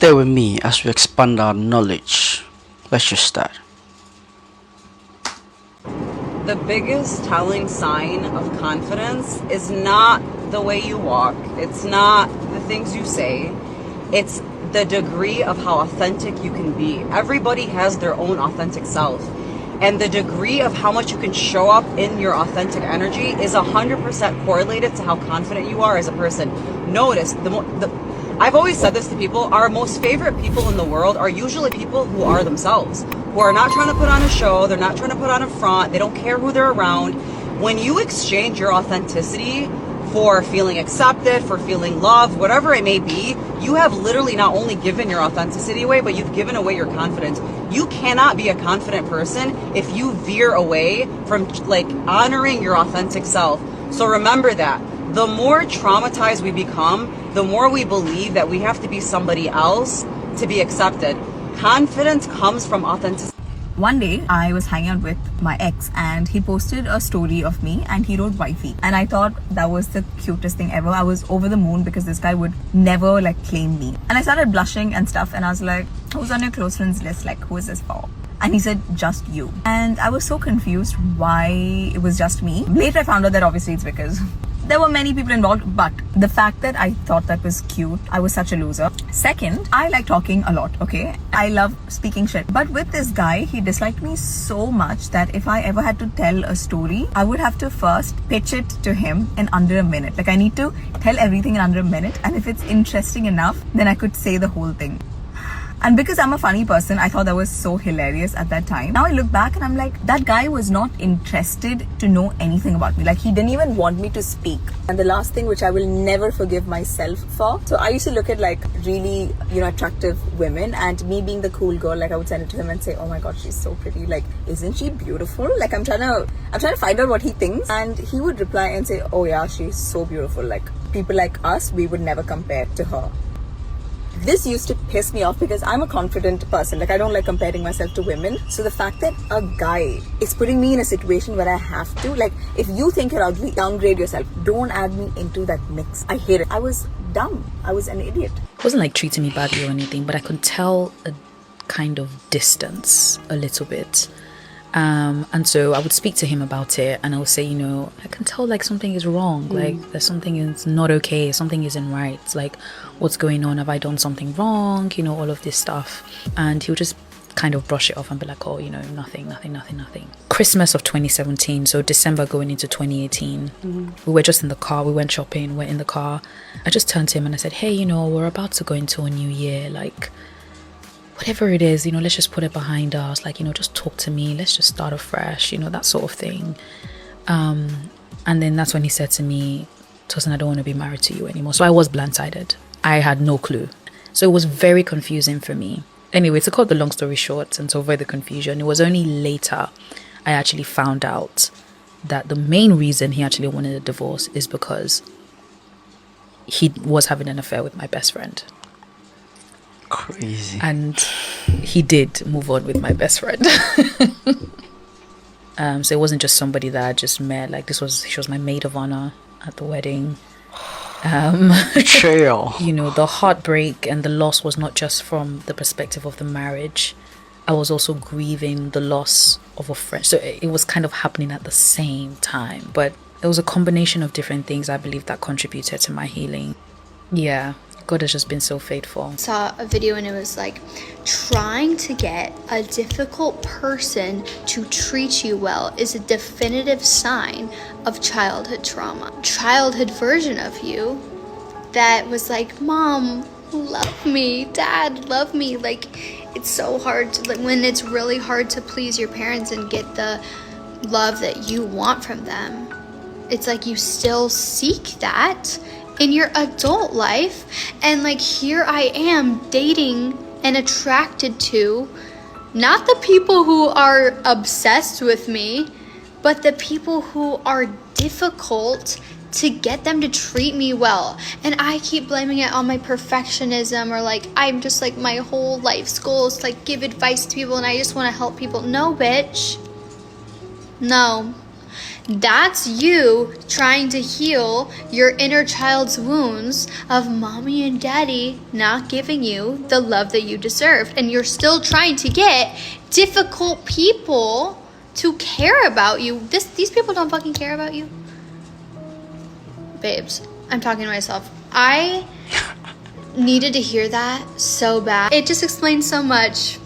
Stay with me as we expand our knowledge. Let's just start. The biggest telling sign of confidence is not the way you walk, it's not the things you say, it's the degree of how authentic you can be. Everybody has their own authentic self, and the degree of how much you can show up in your authentic energy is 100% correlated to how confident you are as a person. Notice, I've always said this to people, our most favorite people in the world are usually people who are themselves, who are not trying to put on a show, they're not trying to put on a front, they don't care who they're around. When you exchange your authenticity for feeling accepted, for feeling loved, whatever it may be, you have literally not only given your authenticity away, but you've given away your confidence. You cannot be a confident person if you veer away from like honoring your authentic self. So remember that. The more traumatized we become, the more we believe that we have to be somebody else to be accepted. Confidence comes from authenticity. One day, I was hanging out with my ex and he posted a story of me and he wrote wifey. And I thought that was the cutest thing ever. I was over the moon because this guy would never like claim me. And I started blushing and stuff and I was like, who's on your close friends list? Like, who is this for? And he said, just you. And I was so confused why it was just me. Later I found out that obviously it's because there were many people involved, but the fact that I thought that was cute, I was such a loser. Second, I like talking a lot, okay? I love speaking shit. But with this guy, he disliked me so much that if I ever had to tell a story, I would have to first pitch it to him in under a minute. Like I need to tell everything in under a minute. And if it's interesting enough, then I could say the whole thing. And because I'm a funny person, I thought that was so hilarious at that time. Now I look back and I'm like, that guy was not interested to know anything about me. Like he didn't even want me to speak. And the last thing which I will never forgive myself for. So I used to look at like really, attractive women, and me being the cool girl, like I would send it to him and say, oh my God, she's so pretty. Like, isn't she beautiful? Like I'm trying to find out what he thinks. And he would reply and say, oh yeah, she's so beautiful. Like people like us, we would never compare to her. This used to piss me off because I'm a confident person. Like I don't like comparing myself to women. So the fact that a guy is putting me in a situation where I have to, like if you think you're ugly, downgrade yourself. Don't add me into that mix. I hate it. I was dumb. I was an idiot. It wasn't like treating me badly or anything, but I could tell a kind of distance a little bit. And so I would speak to him about it and I would say, I can tell like something is wrong, like there's something is not okay, something isn't right, like what's going on, have I done something wrong, all of this stuff. And he would just kind of brush it off and be like, oh, nothing. Christmas of 2017, so December going into 2018, we were just in the car, we went shopping, we're in the car. I just turned to him and I said, hey, we're about to go into a new year, like whatever it is, let's just put it behind us. Like, just talk to me. Let's just start afresh, that sort of thing. And then that's when he said to me, Tosin, I don't want to be married to you anymore. So I was blindsided. I had no clue. So it was very confusing for me. Anyway, to cut the long story short and to avoid the confusion, it was only later I actually found out that the main reason he actually wanted a divorce is because he was having an affair with my best friend. Crazy. And he did move on with my best friend. So it wasn't just somebody that I just met. Like she was my maid of honor at the wedding. Betrayal. The heartbreak and the loss was not just from the perspective of the marriage. I was also grieving the loss of a friend. So it was kind of happening at the same time. But it was a combination of different things, I believe, that contributed to my healing. Yeah. God has just been so faithful. Saw a video and it was like trying to get a difficult person to treat you well is a definitive sign of childhood trauma. Childhood version of you that was like, Mom, love me, Dad, love me. Like it's so hard to, like when it's really hard to please your parents and get the love that you want from them. It's like you still seek that in your adult life, and like here I am dating and attracted to not the people who are obsessed with me, but the people who are difficult to get them to treat me well. And I keep blaming it on my perfectionism, or like I'm just like my whole life's goal is to like give advice to people and I just want to help people. No, bitch. No. That's you trying to heal your inner child's wounds of mommy and daddy not giving you the love that you deserved. And you're still trying to get difficult people to care about you. These people don't fucking care about you. Babes, I'm talking to myself. I needed to hear that so bad. It just explains so much.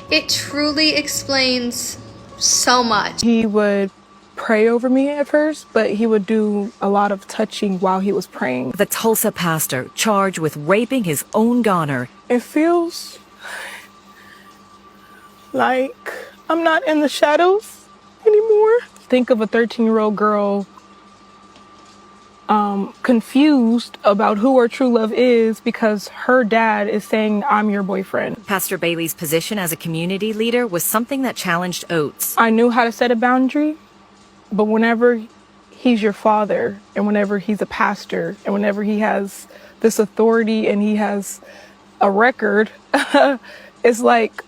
It truly explains so much. He would pray over me at first, but he would do a lot of touching while he was praying. The Tulsa pastor charged with raping his own daughter. It feels like I'm not in the shadows anymore. Think of a 13-year-old girl confused about who her true love is because her dad is saying, I'm your boyfriend. Pastor Bailey's position as a community leader was something that challenged Oates. I knew how to set a boundary, but whenever he's your father and whenever he's a pastor and whenever he has this authority and he has a record, it's like,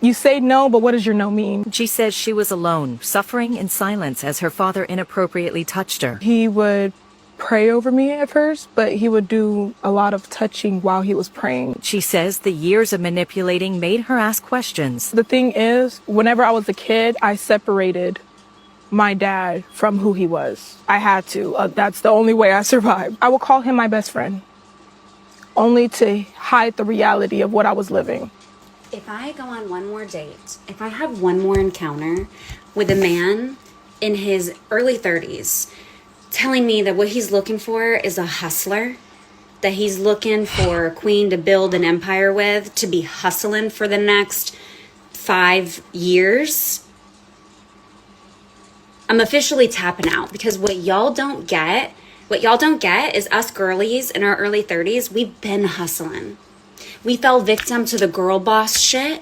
you say no, but what does your no mean? She says she was alone, suffering in silence as her father inappropriately touched her. He would pray over me at first, but he would do a lot of touching while he was praying. She says the years of manipulating made her ask questions. The thing is, whenever I was a kid, I separated my dad from who he was. I had to. That's the only way I survived. I would call him my best friend, only to hide the reality of what I was living. If I go on one more date, if I have one more encounter with a man in his early 30s telling me that what he's looking for is a hustler, that he's looking for a queen to build an empire with, to be hustling for the next 5 years, I'm officially tapping out, because what y'all don't get is us girlies in our early 30s, we've been hustling. We fell victim to the girl boss shit,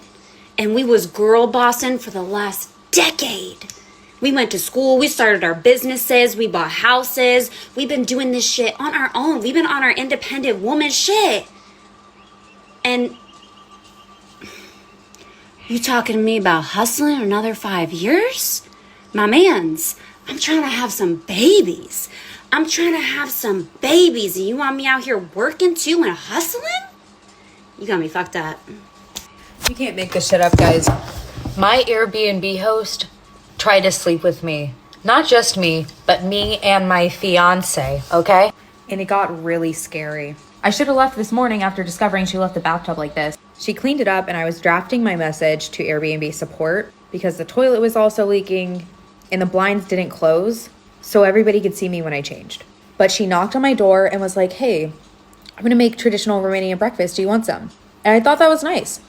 and we was girl bossing for the last decade. We went to school, we started our businesses, we bought houses. We've been doing this shit on our own. We've been on our independent woman shit. And you talking to me about hustling another 5 years? My mans, I'm trying to have some babies. And you want me out here working too and hustling? You got me fucked up. You can't make this shit up, guys. My Airbnb host tried to sleep with me. Not just me, but me and my fiance, okay? And it got really scary. I should have left this morning after discovering she left the bathtub like this. She cleaned it up and I was drafting my message to Airbnb support because the toilet was also leaking and the blinds didn't close so everybody could see me when I changed. But she knocked on my door and was like, hey, I'm gonna make traditional Romanian breakfast. Do you want some? And I thought that was nice.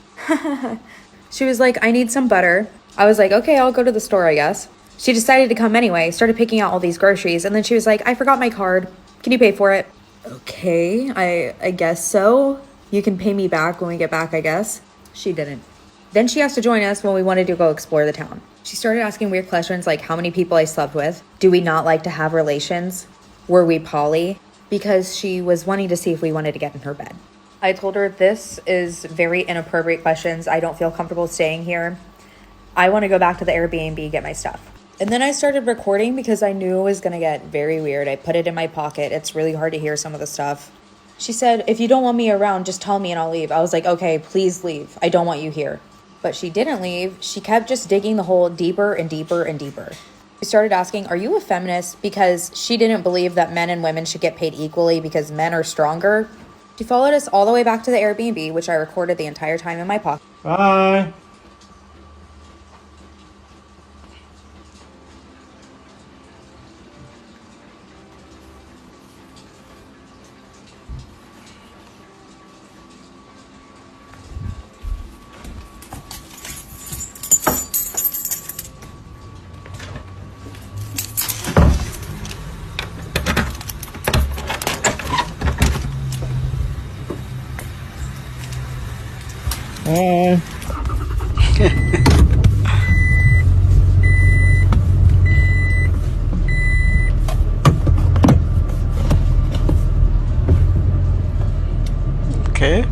She was like, I need some butter. I was like, okay, I'll go to the store, I guess. She decided to come anyway, started picking out all these groceries, and then she was like, I forgot my card. Can you pay for it? Okay, I guess so. You can pay me back when we get back, I guess. She didn't. Then she asked to join us when we wanted to go explore the town. She started asking weird questions like how many people I slept with. Do we not like to have relations? Were we poly? Because she was wanting to see if we wanted to get in her bed. I told her this is very inappropriate questions. I don't feel comfortable staying here. I want to go back to the Airbnb, get my stuff. And then I started recording because I knew it was going to get very weird. I put it in my pocket. It's really hard to hear some of the stuff. She said, if you don't want me around, just tell me and I'll leave. I was like, okay, please leave. I don't want you here. But she didn't leave. She kept just digging the hole deeper and deeper and deeper. She started asking, are you a feminist? Because she didn't believe that men and women should get paid equally because men are stronger. She followed us all the way back to the Airbnb, which I recorded the entire time in my pocket. Bye. Okay.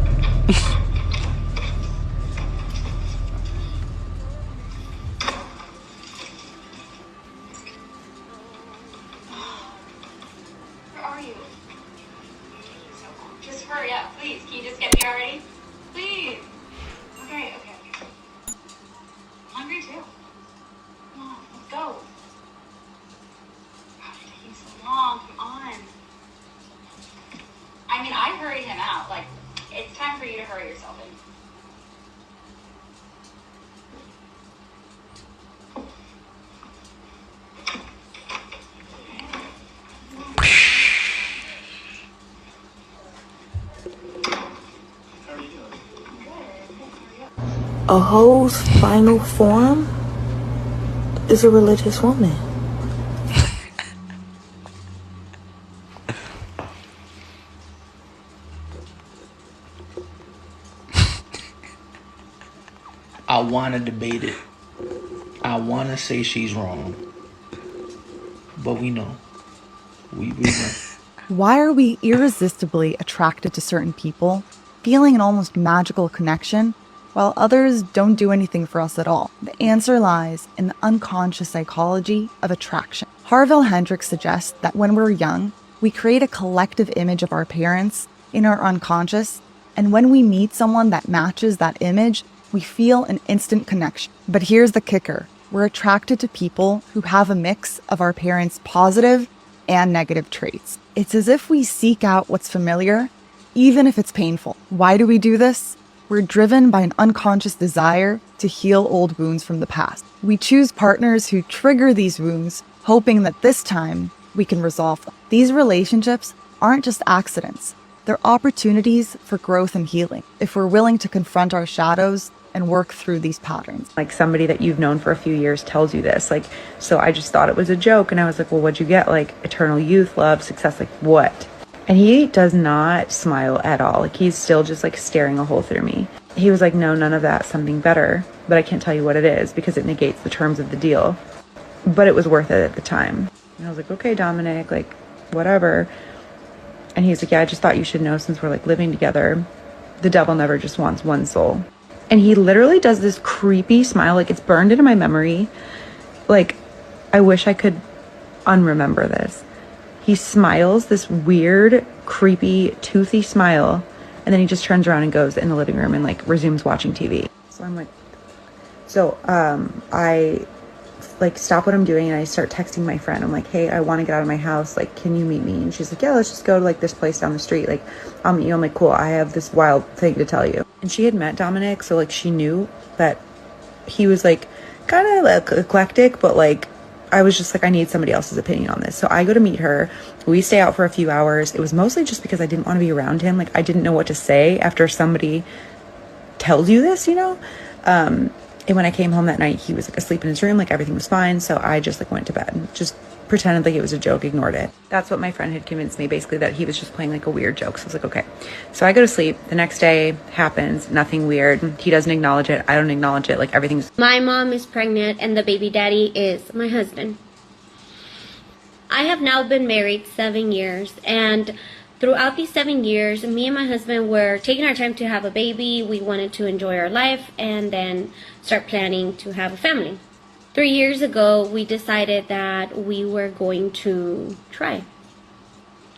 y'all ready? Please. Okay. I'm hungry too. Come on, let's go. God, it's taking so long. Come on. I mean, I hurried him out. Like, it's time for you to hurry yourself in. A hoe's final form is a religious woman. I want to debate it. I want to say she's wrong. But we know. We know. Why are we irresistibly attracted to certain people, feeling an almost magical connection, while others don't do anything for us at all? The answer lies in the unconscious psychology of attraction. Harville Hendrix suggests that when we're young, we create a collective image of our parents in our unconscious, and when we meet someone that matches that image, we feel an instant connection. But here's the kicker. We're attracted to people who have a mix of our parents' positive and negative traits. It's as if we seek out what's familiar, even if it's painful. Why do we do this? We're driven by an unconscious desire to heal old wounds from the past. We choose partners who trigger these wounds, hoping that this time we can resolve them. These relationships aren't just accidents. They're opportunities for growth and healing, if we're willing to confront our shadows and work through these patterns. Like somebody that you've known for a few years tells you this, like, so I just thought it was a joke. And I was like, well, what'd you get? Like eternal youth, love, success, like what? And he does not smile at all. Like he's still just like staring a hole through me. He was like, no, none of that, something better, but I can't tell you what it is because it negates the terms of the deal. But it was worth it at the time. And I was like, okay, Dominic, like whatever. And he's like, yeah, I just thought you should know, since we're like living together, the devil never just wants one soul. And he literally does this creepy smile, like it's burned into my memory. Like, I wish I could unremember this. He smiles this weird, creepy, toothy smile, and then he just turns around and goes in the living room and like resumes watching TV. So I'm like, I like stop what I'm doing and I start texting my friend. I'm like, hey, I want to get out of my house. Like, can you meet me? And she's like, yeah, let's just go to like this place down the street. Like, I'll meet you. I'm like, cool. I have this wild thing to tell you. And she had met Dominic, so like she knew that he was like kind of like eclectic, but like I was just like, I need somebody else's opinion on this. So I go to meet her. We stay out for a few hours. It was mostly just because I didn't want to be around him. Like I didn't know what to say after somebody tells you this, you know? And when I came home that night, he was like asleep in his room, like everything was fine. So I just like went to bed and just pretended like it was a joke, ignored it. That's what my friend had convinced me, basically, that he was just playing like a weird joke. So I was like, okay. So I go to sleep. The next day happens, nothing weird. He doesn't acknowledge it. I don't acknowledge it. Like everything's... My mom is pregnant and the baby daddy is my husband. I have now been married 7 years, and throughout these 7 years, me and my husband were taking our time to have a baby. We wanted to enjoy our life and then start planning to have a family. 3 years ago, we decided that we were going to try.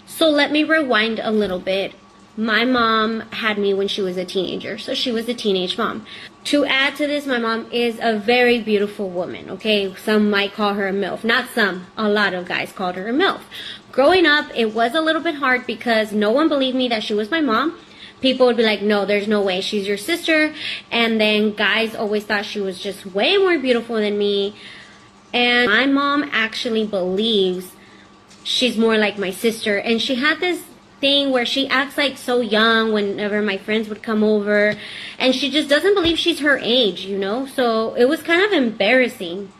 So let me rewind a little bit. My mom had me when she was a teenager, so she was a teenage mom. To add to this, my mom is a very beautiful woman, okay? Some might call her a MILF. Not some, a lot of guys called her a MILF. Growing up, it was a little bit hard because no one believed me that she was my mom. People would be like, no, there's no way, she's your sister. And then guys always thought she was just way more beautiful than me. And my mom actually believes she's more like my sister. And she had this thing where she acts like so young whenever my friends would come over. And she just doesn't believe she's her age, you know? So it was kind of embarrassing.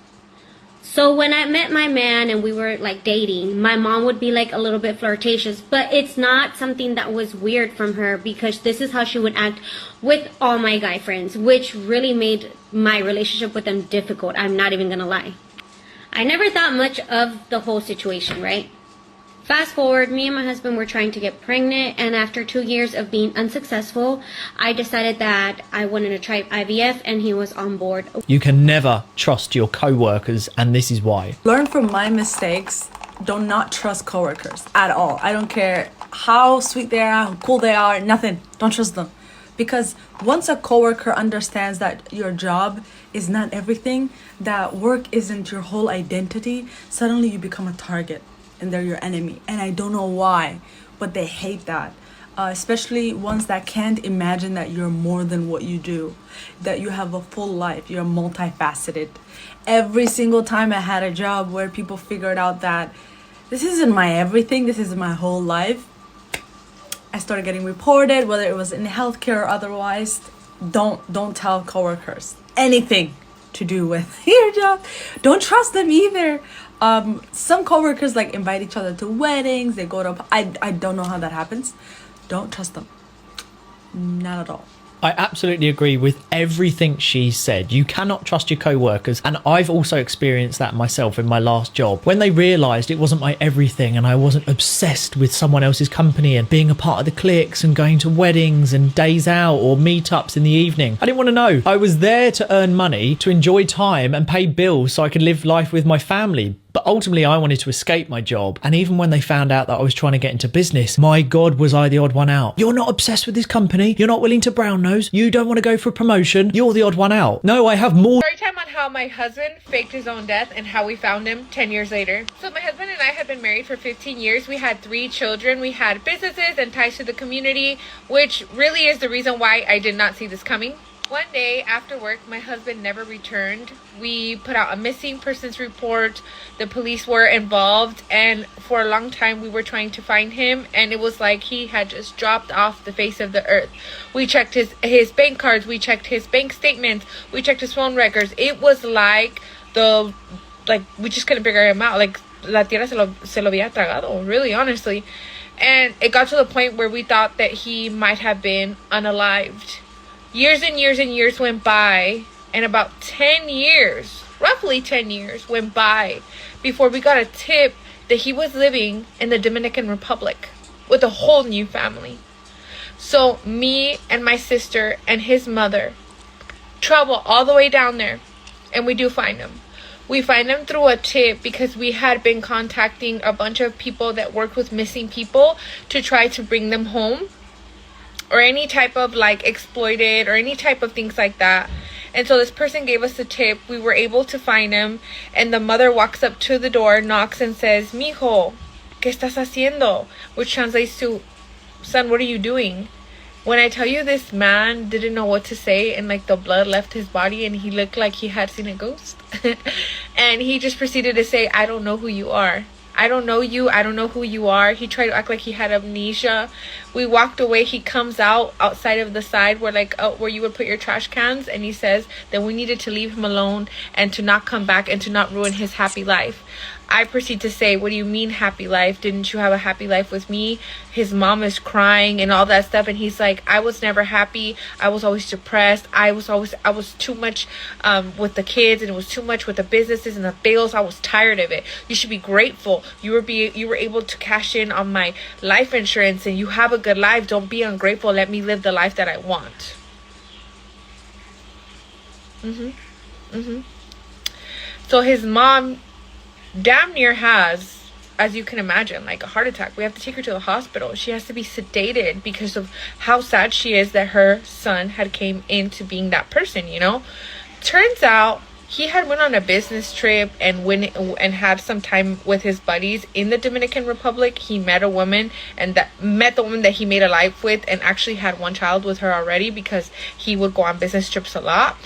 So when I met my man and we were like dating, my mom would be like a little bit flirtatious, but it's not something that was weird from her because this is how she would act with all my guy friends, which really made my relationship with them difficult. I'm not even gonna lie. I never thought much of the whole situation, right? Fast forward, me and my husband were trying to get pregnant, and after 2 years of being unsuccessful, I decided that I wanted to try IVF, and he was on board. You can never trust your co-workers, and this is why. Learn from my mistakes. Do not trust coworkers at all. I don't care how sweet they are, how cool they are, nothing. Don't trust them. Because once a coworker understands that your job is not everything, that work isn't your whole identity, suddenly you become a target and they're your enemy. And I don't know why, but they hate that. Especially ones that can't imagine that you're more than what you do, that you have a full life, you're multifaceted. Every single time I had a job where people figured out that this isn't my everything, this is my whole life, I started getting reported, whether it was in healthcare or otherwise. Don't tell coworkers anything to do with your job. Don't trust them either. Some coworkers like invite each other to weddings. They go to I don't know how that happens. Don't trust them. Not at all. I absolutely agree with everything she said. You cannot trust your co-workers, and I've also experienced that myself in my last job. When they realised it wasn't my everything and I wasn't obsessed with someone else's company and being a part of the cliques and going to weddings and days out or meetups in the evening, I didn't want to know. I was there to earn money, to enjoy time and pay bills so I could live life with my family. But ultimately, I wanted to escape my job. And even when they found out that I was trying to get into business, my God, was I the odd one out. You're not obsessed with this company. You're not willing to brown nose. You don't want to go for a promotion. You're the odd one out. No, I have more. Story time on how my husband faked his own death and how we found him 10 years later. So my husband and I had been married for 15 years. We had 3 children. We had businesses and ties to the community, which really is the reason why I did not see this coming. One day after work, my husband never returned. We put out a missing persons report. The police were involved, and for a long time we were trying to find him, and it was like he had just dropped off the face of the earth. We checked his bank cards, we checked his bank statements, we checked his phone records. It was like we just couldn't figure him out. Like la tierra se lo había tragado, really, honestly. And it got to the point where we thought that he might have been unalived. Years and years and years went by, and about 10 years, roughly 10 years went by before we got a tip that he was living in the Dominican Republic with a whole new family. So me and my sister and his mother travel all the way down there, and we do find him. We find him through a tip because we had been contacting a bunch of people that worked with missing people to try to bring them home, or any type of like exploited or any type of things like that. And so this person gave us a tip. We were able to find him, and the mother walks up to the door, knocks, and says, "Mijo, ¿qué estás haciendo?" Which translates to, "Son, what are you doing?" When I tell you this man didn't know what to say, and like the blood left his body and he looked like he had seen a ghost. And he just proceeded to say, "I don't know who you are. I don't know you. I don't know who you are." He tried to act like he had amnesia. We walked away. He comes outside of the side where you would put your trash cans, and he says that we needed to leave him alone and to not come back and to not ruin his happy life. I proceed to say, "What do you mean happy life? Didn't you have a happy life with me?" His mom is crying and all that stuff, and he's like, "I was never happy. I was always depressed. I was too much with the kids, and it was too much with the businesses and the bills. I was tired of it. You should be grateful. You were able to cash in on my life insurance, and you have a good life. Don't be ungrateful. Let me live the life that I want." So his mom damn near has, as you can imagine, like a heart attack. We have to take her to the hospital. She has to be sedated because of how sad she is that her son had came into being that person, you know. Turns out he had went on a business trip and had some time with his buddies in the Dominican Republic. He met a woman, and met the woman that he made a life with, and actually had one child with her already because he would go on business trips a lot.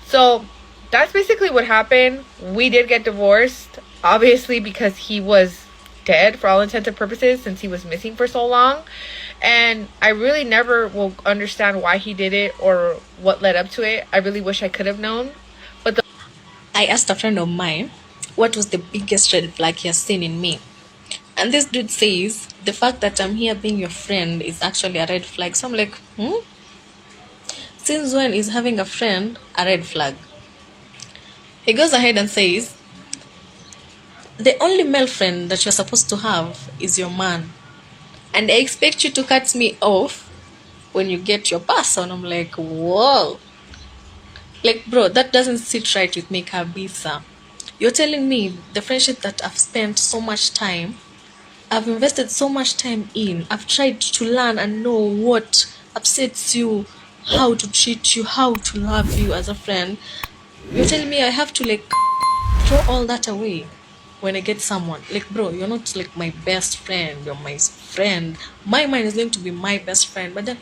So that's basically what happened. We did get divorced, obviously, because he was dead for all intents and purposes since he was missing for so long. And I really never will understand why he did it or what led up to it. I really wish I could have known. But I asked a friend of mine what was the biggest red flag he has seen in me. And this dude says, the fact that I'm here being your friend is actually a red flag. So I'm like, Since when is having a friend a red flag? He goes ahead and says, the only male friend that you're supposed to have is your man. And I expect you to cut me off when you get your person. I'm like, whoa. Like, bro, that doesn't sit right with me, Kabisa. You're telling me the friendship that I've spent so much time, I've invested so much time in, I've tried to learn and know what upsets you, how to treat you, how to love you as a friend. You're telling me I have to like throw all that away when I get someone. Like, bro, you're not like my best friend, you're my friend. My mind is going to be my best friend, but then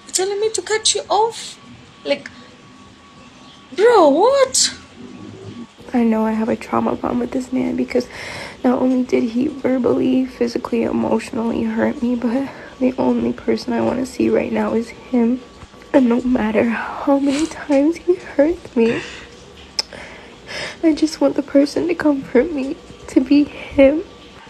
you're telling me to cut you off? Like, bro, what? I know I have a trauma bond with this man because not only did he verbally, physically, emotionally hurt me, but the only person I want to see right now is him. And no matter how many times he hurts me, I just want the person to comfort me, to be him.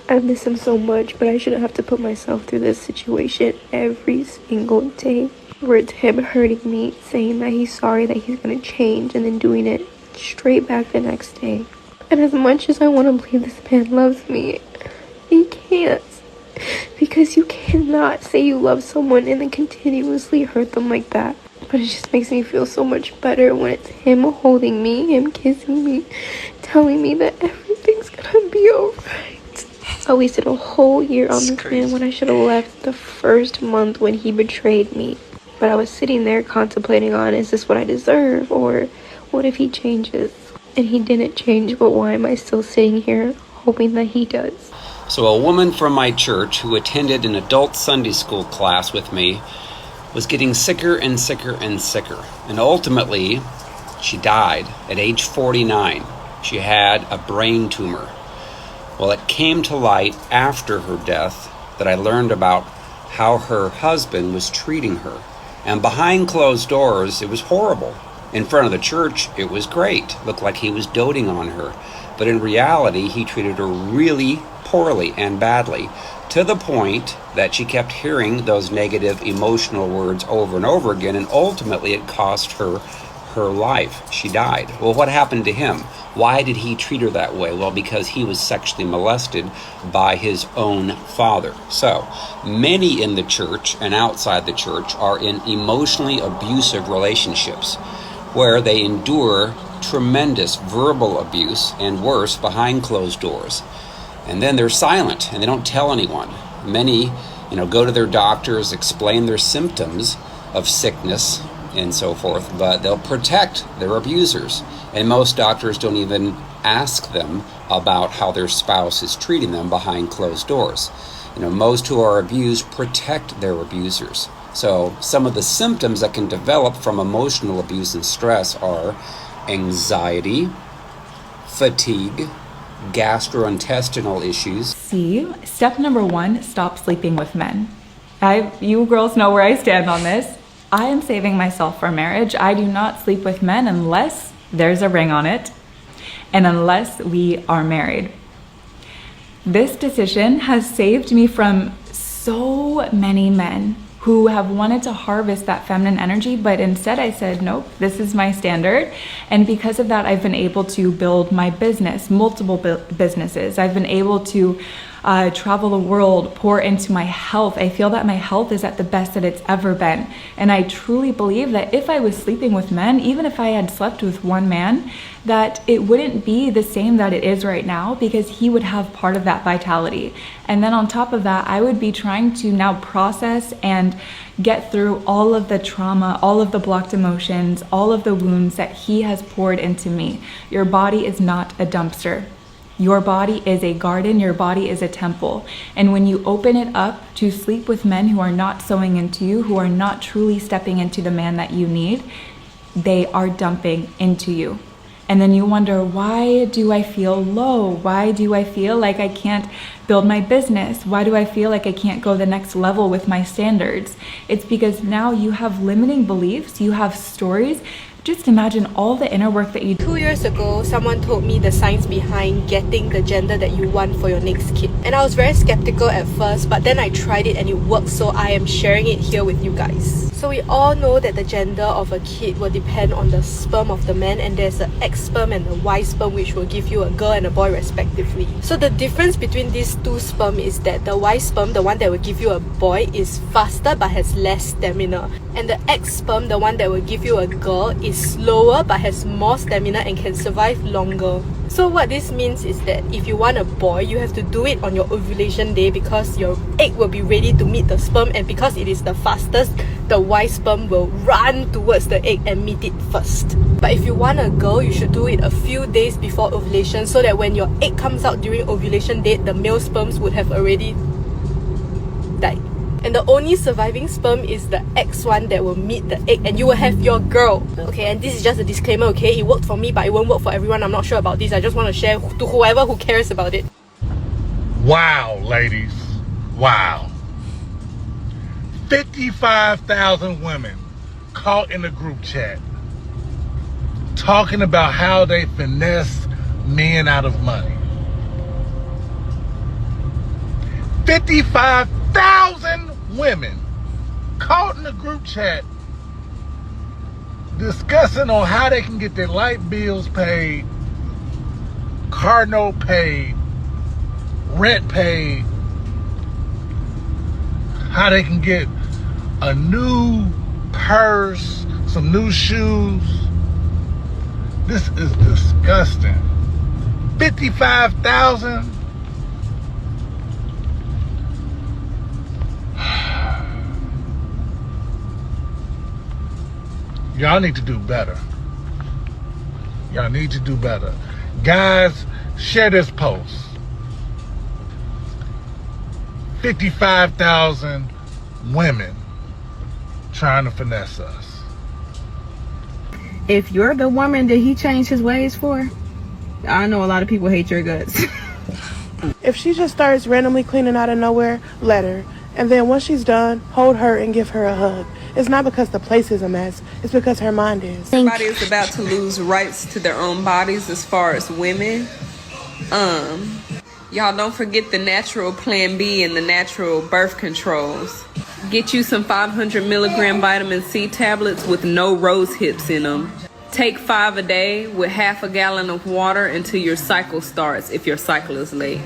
I miss him so much, but I shouldn't have to put myself through this situation every single day. Where it's him hurting me, saying that he's sorry, that he's gonna change, and then doing it straight back the next day. And as much as I want to believe this man loves me, he can't. Because you cannot say you love someone and then continuously hurt them like that. But it just makes me feel so much better when it's him holding me, him kissing me, telling me that everything's gonna be alright. I wasted a whole year on this man when I should have left the first month when he betrayed me. But I was sitting there contemplating on, is this what I deserve? Or what if he changes? And he didn't change, but why am I still sitting here hoping that he does? So a woman from my church who attended an adult Sunday school class with me was getting sicker and sicker and sicker. And ultimately, she died at age 49. She had a brain tumor. Well, it came to light after her death that I learned about how her husband was treating her. And behind closed doors, it was horrible. In front of the church, it was great. Looked like he was doting on her. But in reality, he treated her really poorly and badly, to the point that she kept hearing those negative emotional words over and over again, and ultimately it cost her her life. She died. Well, what happened to him? Why did he treat her that way? Well, because he was sexually molested by his own father. So, many in the church and outside the church are in emotionally abusive relationships where they endure tremendous verbal abuse and worse behind closed doors. And then they're silent and they don't tell anyone. Many, go to their doctors, explain their symptoms of sickness and so forth, but they'll protect their abusers. And most doctors don't even ask them about how their spouse is treating them behind closed doors. Most who are abused protect their abusers. So some of the symptoms that can develop from emotional abuse and stress are anxiety, fatigue, gastrointestinal issues. See, step number 1, stop sleeping with men. You girls know where I stand on this. I am saving myself for marriage. I do not sleep with men unless there's a ring on it and unless we are married. This decision has saved me from so many men who have wanted to harvest that feminine energy, but instead I said, nope, this is my standard. And because of that, I've been able to build my business, multiple businesses. I've been able to travel the world, pour into my health. I feel that my health is at the best that it's ever been. And I truly believe that if I was sleeping with men, even if I had slept with one man, that it wouldn't be the same that it is right now, because he would have part of that vitality. And then on top of that, I would be trying to now process and get through all of the trauma, all of the blocked emotions, all of the wounds that he has poured into me. Your body is not a dumpster. Your body is a garden, your body is a temple. And when you open it up to sleep with men who are not sowing into you, who are not truly stepping into the man that you need, they are dumping into you. And then you wonder, why do I feel low? Why do I feel like I can't build my business? Why do I feel like I can't go the next level with my standards? It's because now you have limiting beliefs, you have stories. Just imagine all the inner work that you do. 2 years ago, someone told me the science behind getting the gender that you want for your next kid. And I was very skeptical at first, but then I tried it and it worked, so I am sharing it here with you guys. So we all know that the gender of a kid will depend on the sperm of the man, and there's an X sperm and a Y sperm which will give you a girl and a boy respectively. So the difference between these two sperm is that the Y sperm, the one that will give you a boy, is faster but has less stamina. And the X sperm, the one that will give you a girl, is slower but has more stamina and can survive longer. So what this means is that if you want a boy, you have to do it on your ovulation day, because your egg will be ready to meet the sperm, and because it is the fastest, the Y sperm will run towards the egg and meet it first. But if you want a girl, you should do it a few days before ovulation so that when your egg comes out during ovulation date, the male sperms would have already died. And the only surviving sperm is the X one that will meet the egg and you will have your girl. Okay, and this is just a disclaimer, okay? It worked for me, but it won't work for everyone. I'm not sure about this. I just want to share to whoever who cares about it. Wow, ladies. Wow. 55,000 women caught in a group chat talking about how they finesse men out of money. 55,000 women caught in a group chat discussing on how they can get their light bills paid, car note paid, rent paid, how they can get a new purse, some new shoes. This is disgusting. 55,000. Y'all need to do better. Y'all need to do better. Guys, share this post. 55,000 women trying to finesse us. If you're the woman that he changed his ways for, I know a lot of people hate your guts. If she just starts randomly cleaning out of nowhere, let her. And then once she's done, hold her and give her a hug. It's not because the place is a mess, it's because her mind is. Everybody is about to lose rights to their own bodies as far as women. Y'all don't forget the natural Plan B and the natural birth controls. Get you some 500 milligram vitamin C tablets with no rose hips in them. Take 5 a day with half a gallon of water until your cycle starts if your cycle is late.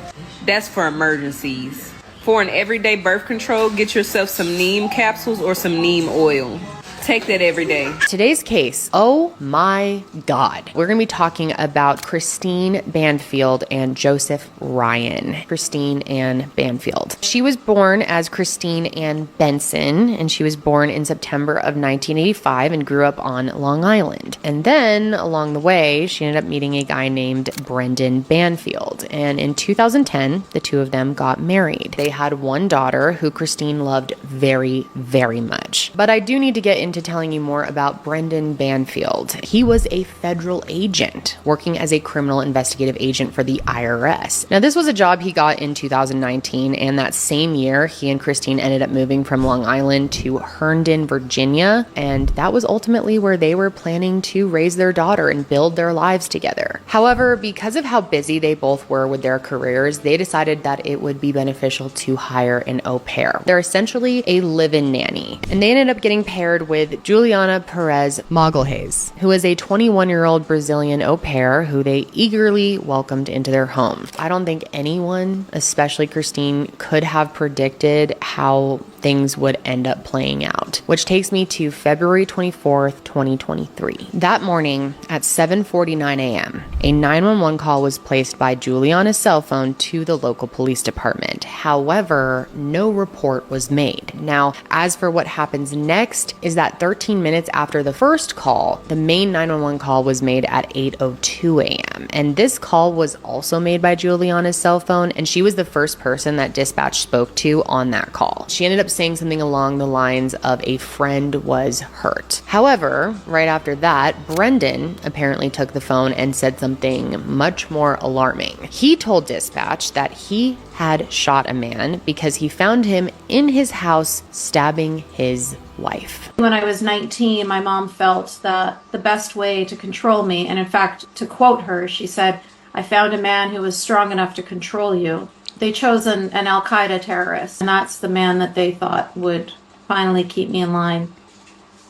That's for emergencies. For an everyday birth control, get yourself some neem capsules or some neem oil. Take that every day. Today's case, oh my God. We're going to be talking about Christine Banfield and Joseph Ryan. Christine Ann Banfield. She was born as Christine Ann Benson, and she was born in September of 1985 and grew up on Long Island. And then along the way, she ended up meeting a guy named Brendan Banfield. And in 2010, the two of them got married. They had one daughter who Christine loved very, very much. But I do need to get into telling you more about Brendan Banfield. He was a federal agent working as a criminal investigative agent for the IRS. Now, this was a job he got in 2019, and that same year, he and Christine ended up moving from Long Island to Herndon, Virginia, and that was ultimately where they were planning to raise their daughter and build their lives together. However, because of how busy they both were with their careers, they decided that it would be beneficial to hire an au pair. They're essentially a live-in nanny, and they ended up getting paired with Juliana Perez Magalhaes, who is a 21-year-old Brazilian au pair who they eagerly welcomed into their home. I don't think anyone, especially Christine, could have predicted how things would end up playing out, which takes me to February 24th, 2023. That morning at 7:49 a.m., a 911 call was placed by Juliana's cell phone to the local police department. However, no report was made. Now, as for what happens next is that 13 minutes after the first call, the main 911 call was made at 8:02 a.m. And this call was also made by Juliana's cell phone, and she was the first person that dispatch spoke to on that call. She ended up saying something along the lines of a friend was hurt. However, right after that, Brendan apparently took the phone and said something much more alarming. He told dispatch that he had shot a man because he found him in his house stabbing his wife. When I was 19, my mom felt that the best way to control me, and in fact, to quote her, she said, "I found a man who was strong enough to control you." They chose an Al-Qaeda terrorist, and that's the man that they thought would finally keep me in line.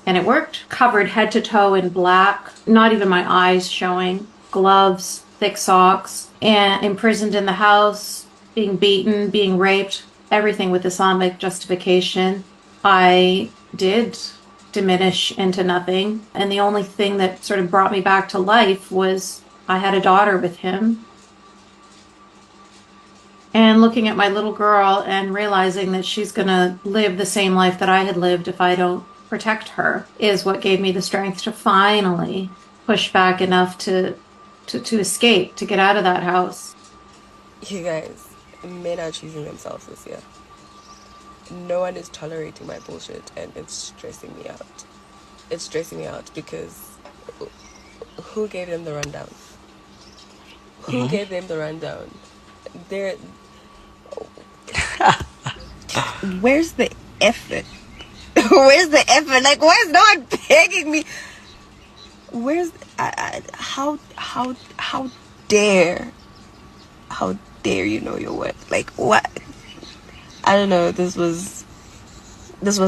And it worked. Covered head to toe in black, not even my eyes showing, gloves, thick socks, and imprisoned in the house, being beaten, being raped, everything with Islamic justification. I did diminish into nothing, and the only thing that sort of brought me back to life was I had a daughter with him. And looking at my little girl and realizing that she's going to live the same life that I had lived if I don't protect her is what gave me the strength to finally push back enough to escape, to get out of that house. You guys, men are choosing themselves this year. No one is tolerating my bullshit, and it's stressing me out. It's stressing me out because who gave them the rundown? Who gave them the rundown? They're... Where's the effort? Where's the effort? Like, why is no one begging me? Where's... how dare you know your worth? Like, what? I don't know. This was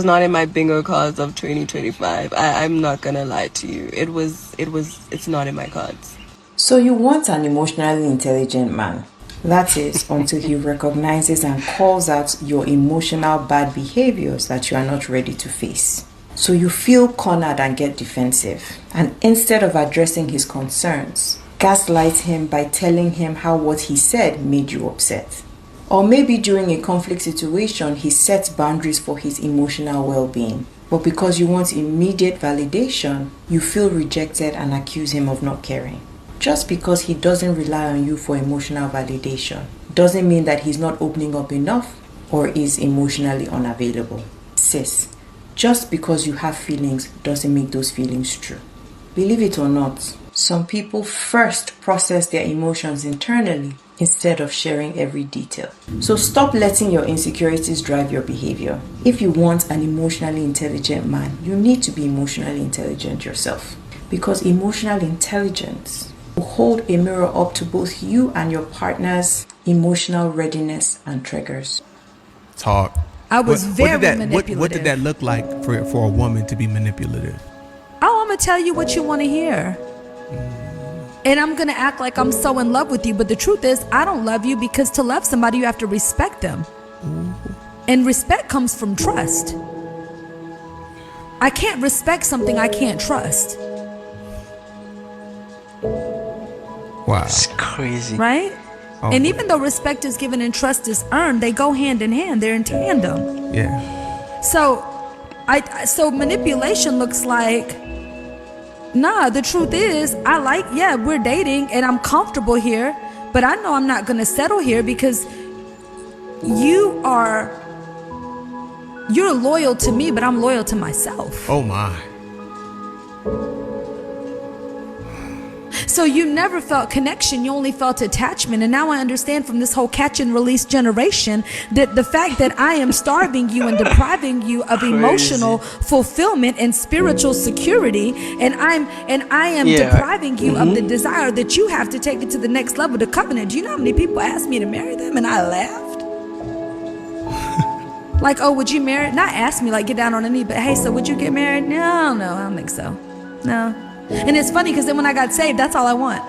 not in my bingo cards of 2025. I'm not gonna lie to you. It's not in my cards. So you want an emotionally intelligent man. That is, until he recognizes and calls out your emotional bad behaviors that you are not ready to face. So you feel cornered and get defensive. And instead of addressing his concerns, gaslight him by telling him how what he said made you upset. Or maybe during a conflict situation, he sets boundaries for his emotional well-being. But because you want immediate validation, you feel rejected and accuse him of not caring. Just because he doesn't rely on you for emotional validation doesn't mean that he's not opening up enough or is emotionally unavailable. Sis, just because you have feelings doesn't make those feelings true. Believe it or not, some people first process their emotions internally instead of sharing every detail. So stop letting your insecurities drive your behavior. If you want an emotionally intelligent man, you need to be emotionally intelligent yourself. Because emotional intelligence will hold a mirror up to both you and your partner's emotional readiness and triggers. Talk. I was very manipulative. What did that look like for a woman to be manipulative? Oh, I'm going to tell you what you want to hear. And I'm going to act like I'm so in love with you. But the truth is, I don't love you, because to love somebody, you have to respect them. And respect comes from trust. I can't respect something I can't trust. Wow. It's crazy. Right? Oh. And even though respect is given and trust is earned, they go hand in hand. They're in tandem. Yeah. So manipulation looks like, nah, the truth is, we're dating and I'm comfortable here, but I know I'm not going to settle here because you're loyal to me, but I'm loyal to myself. Oh my. So you never felt connection, you only felt attachment. And now I understand from this whole catch and release generation that the fact that I am starving you and depriving you of emotional fulfillment and spiritual security, and I am depriving you of the desire that you have to take it to the next level, the covenant. Do you know how many people asked me to marry them and I laughed? Like, oh, would you marry? Not ask me, like get down on a knee, but hey, so would you get married? No, I don't think so. No. And it's funny because then when I got saved, that's all I want.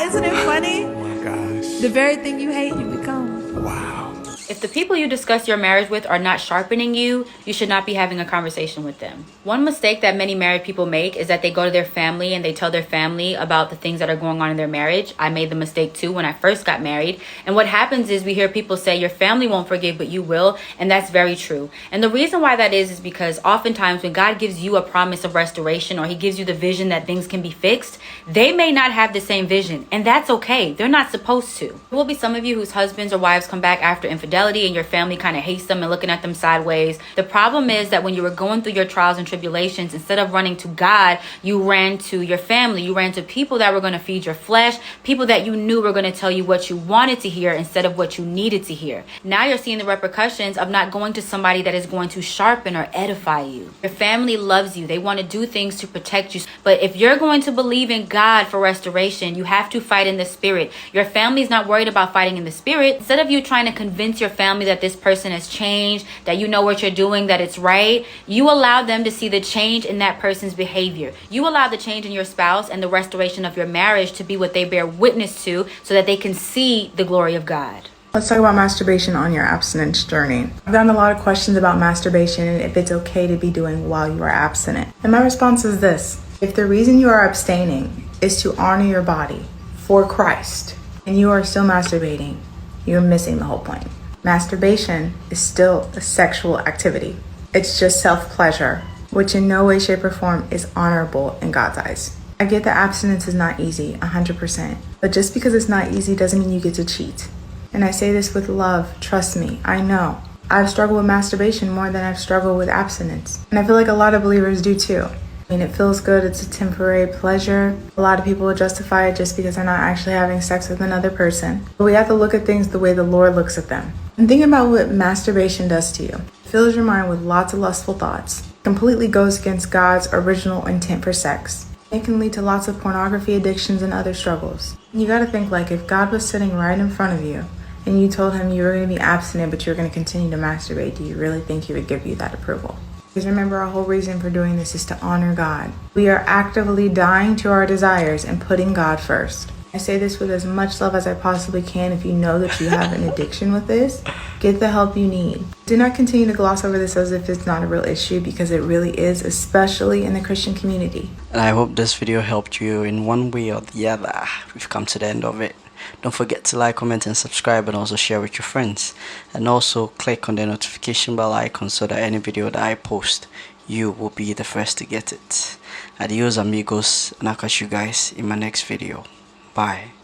Isn't it funny? Oh my gosh. The very thing you hate, you become. Wow. If the people you discuss your marriage with are not sharpening you, you should not be having a conversation with them. One mistake that many married people make is that they go to their family and they tell their family about the things that are going on in their marriage. I made the mistake too when I first got married. And what happens is we hear people say your family won't forgive, but you will. And that's very true. And the reason why that is because oftentimes when God gives you a promise of restoration, or he gives you the vision that things can be fixed, they may not have the same vision. And that's okay. They're not supposed to. There will be some of you whose husbands or wives come back after infidelity and your family kind of hates them and looking at them sideways. The problem is that when you were going through your trials and tribulations, instead of running to God, you ran to your family. You ran to people that were going to feed your flesh, people that you knew were going to tell you what you wanted to hear instead of what you needed to hear. Now you're seeing the repercussions of not going to somebody that is going to sharpen or edify you. Your family loves you. They want to do things to protect you. But if you're going to believe in God for restoration, you have to fight in the spirit. Your family's not worried about fighting in the spirit. Instead of you trying to convince your family that this person has changed, that you know what you're doing, that it's right, you allow them to see the change in that person's behavior. You allow the change in your spouse and the restoration of your marriage to be what they bear witness to, so that they can see the glory of God. Let's talk about masturbation on your abstinence journey. I've gotten a lot of questions about masturbation and if it's okay to be doing while you are abstinent. And my response is this: if the reason you are abstaining is to honor your body for Christ and you are still masturbating, you're missing the whole point. Masturbation is still a sexual activity. It's just self-pleasure which in no way, shape, or form is honorable in God's eyes. I get that abstinence is not easy, 100%, but just because it's not easy doesn't mean you get to cheat. And I say this with love, trust me, I know. I've struggled with masturbation more than I've struggled with abstinence. And I feel like a lot of believers do too. I mean, it feels good, it's a temporary pleasure. A lot of people will justify it just because they're not actually having sex with another person. But we have to look at things the way the Lord looks at them. And think about what masturbation does to you. It fills your mind with lots of lustful thoughts. It completely goes against God's original intent for sex. It can lead to lots of pornography addictions and other struggles. And you gotta think, like, if God was sitting right in front of you and you told him you were gonna be abstinent but you were gonna continue to masturbate, do you really think he would give you that approval? Because remember, our whole reason for doing this is to honor God. We are actively dying to our desires and putting God first. I say this with as much love as I possibly can. If you know that you have an addiction with this, get the help you need. Do not continue to gloss over this as if it's not a real issue, because it really is, especially in the Christian community. And I hope this video helped you in one way or the other. We've come to the end of it. Don't forget to like, comment, and subscribe, and also share with your friends. And also click on the notification bell icon so that any video that I post, you will be the first to get it. Adios amigos, and I'll catch you guys in my next video. Bye.